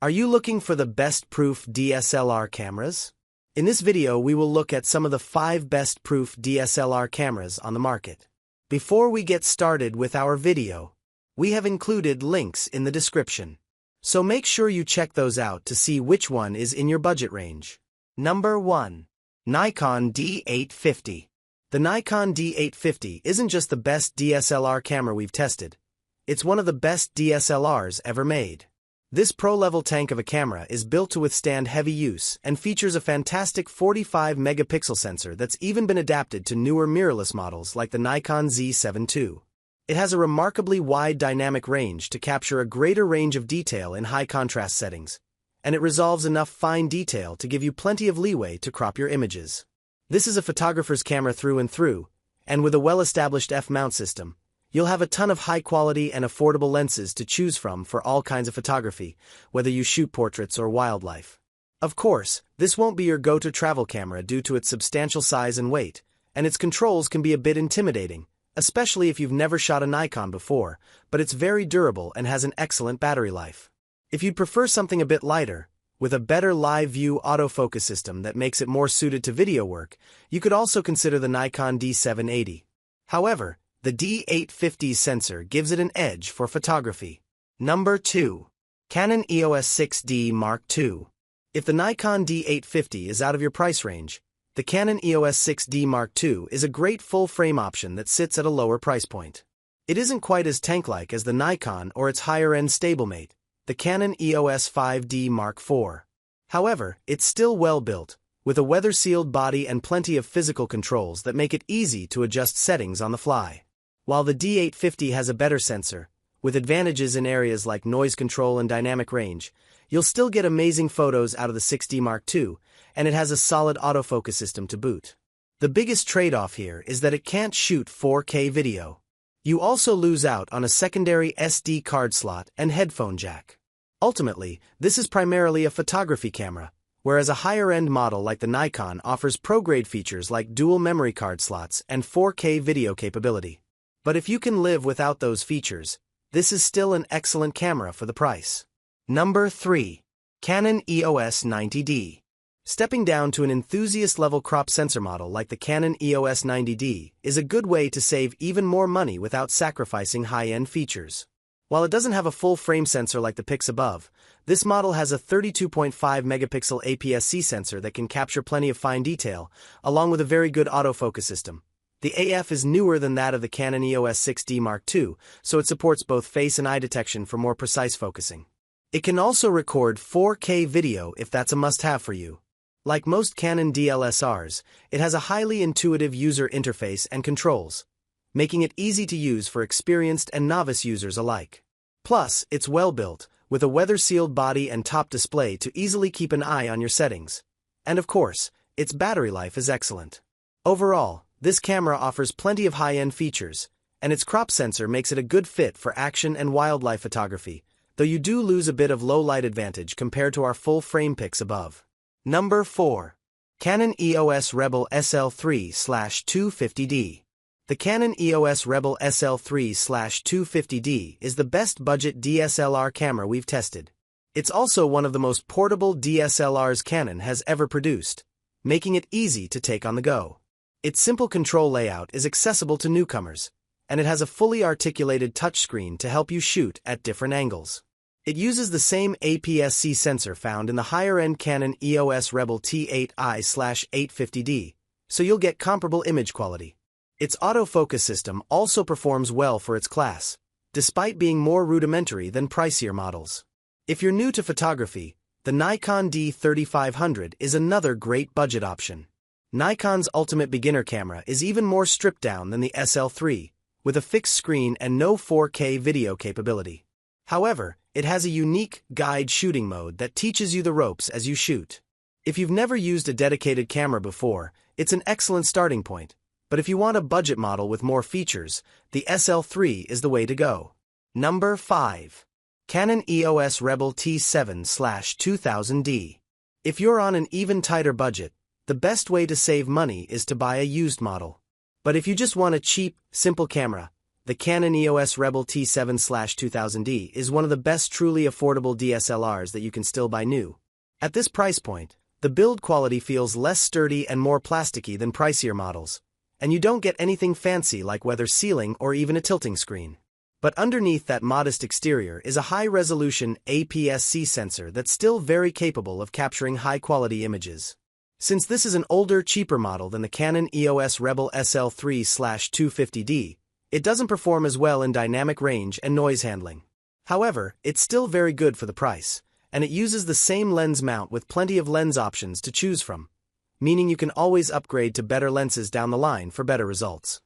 Are you looking for the best proof DSLR cameras? In this video we will look at some of the 5 best proof DSLR cameras on the market. Before we get started with our video, we have included links in the description. So make sure you check those out to see which one is in your budget range. Number 1. Nikon D850. The Nikon D850 isn't just the best DSLR camera we've tested. It's one of the best DSLRs ever made. This pro-level tank of a camera is built to withstand heavy use and features a fantastic 45-megapixel sensor that's even been adapted to newer mirrorless models like the Nikon Z7 II. It has a remarkably wide dynamic range to capture a greater range of detail in high-contrast settings, and it resolves enough fine detail to give you plenty of leeway to crop your images. This is a photographer's camera through and through, and with a well-established F-mount system, you'll have a ton of high-quality and affordable lenses to choose from for all kinds of photography, whether you shoot portraits or wildlife. Of course, this won't be your go-to travel camera due to its substantial size and weight, and its controls can be a bit intimidating, especially if you've never shot a Nikon before, but it's very durable and has an excellent battery life. If you'd prefer something a bit lighter, with a better live view autofocus system that makes it more suited to video work, you could also consider the Nikon D780. However, the D850 sensor gives it an edge for photography. Number 2. Canon EOS 6D Mark II. If the Nikon D850 is out of your price range, the Canon EOS 6D Mark II is a great full-frame option that sits at a lower price point. It isn't quite as tank-like as the Nikon or its higher-end stablemate, the Canon EOS 5D Mark IV. However, it's still well-built, with a weather-sealed body and plenty of physical controls that make it easy to adjust settings on the fly. While the D850 has a better sensor, with advantages in areas like noise control and dynamic range, you'll still get amazing photos out of the 6D Mark II, and it has a solid autofocus system to boot. The biggest trade-off here is that it can't shoot 4K video. You also lose out on a secondary SD card slot and headphone jack. Ultimately, this is primarily a photography camera, whereas a higher-end model like the Nikon offers pro-grade features like dual memory card slots and 4K video capability. But if you can live without those features, this is still an excellent camera for the price. Number 3. Canon EOS 90D. Stepping down to an enthusiast-level crop sensor model like the Canon EOS 90D is a good way to save even more money without sacrificing high-end features. While it doesn't have a full-frame sensor like the pics above, this model has a 32.5-megapixel APS-C sensor that can capture plenty of fine detail, along with a very good autofocus system. The AF is newer than that of the Canon EOS 6D Mark II, so it supports both face and eye detection for more precise focusing. It can also record 4K video if that's a must-have for you. Like most Canon DSLRs, it has a highly intuitive user interface and controls, making it easy to use for experienced and novice users alike. Plus, it's well-built, with a weather-sealed body and top display to easily keep an eye on your settings. And of course, its battery life is excellent. Overall, this camera offers plenty of high-end features, and its crop sensor makes it a good fit for action and wildlife photography, though you do lose a bit of low-light advantage compared to our full-frame pics above. Number 4. Canon EOS Rebel SL3/250D. The Canon EOS Rebel SL3/250D is the best budget DSLR camera we've tested. It's also one of the most portable DSLRs Canon has ever produced, making it easy to take on the go. Its simple control layout is accessible to newcomers, and it has a fully articulated touchscreen to help you shoot at different angles. It uses the same APS-C sensor found in the higher-end Canon EOS Rebel T8i/850D, so you'll get comparable image quality. Its autofocus system also performs well for its class, despite being more rudimentary than pricier models. If you're new to photography, the Nikon D3500 is another great budget option. Nikon's ultimate beginner camera is even more stripped down than the SL3, with a fixed screen and no 4K video capability. However, it has a unique guide shooting mode that teaches you the ropes as you shoot. If you've never used a dedicated camera before, it's an excellent starting point. But if you want a budget model with more features, the SL3 is the way to go. Number 5. Canon EOS Rebel T7/2000D. If you're on an even tighter budget, the best way to save money is to buy a used model. But if you just want a cheap, simple camera, the Canon EOS Rebel T7/2000D is one of the best truly affordable DSLRs that you can still buy new. At this price point, the build quality feels less sturdy and more plasticky than pricier models, and you don't get anything fancy like weather sealing or even a tilting screen. But underneath that modest exterior is a high-resolution APS-C sensor that's still very capable of capturing high-quality images. Since this is an older, cheaper model than the Canon EOS Rebel SL3/250D, it doesn't perform as well in dynamic range and noise handling. However, it's still very good for the price, and it uses the same lens mount with plenty of lens options to choose from, meaning you can always upgrade to better lenses down the line for better results.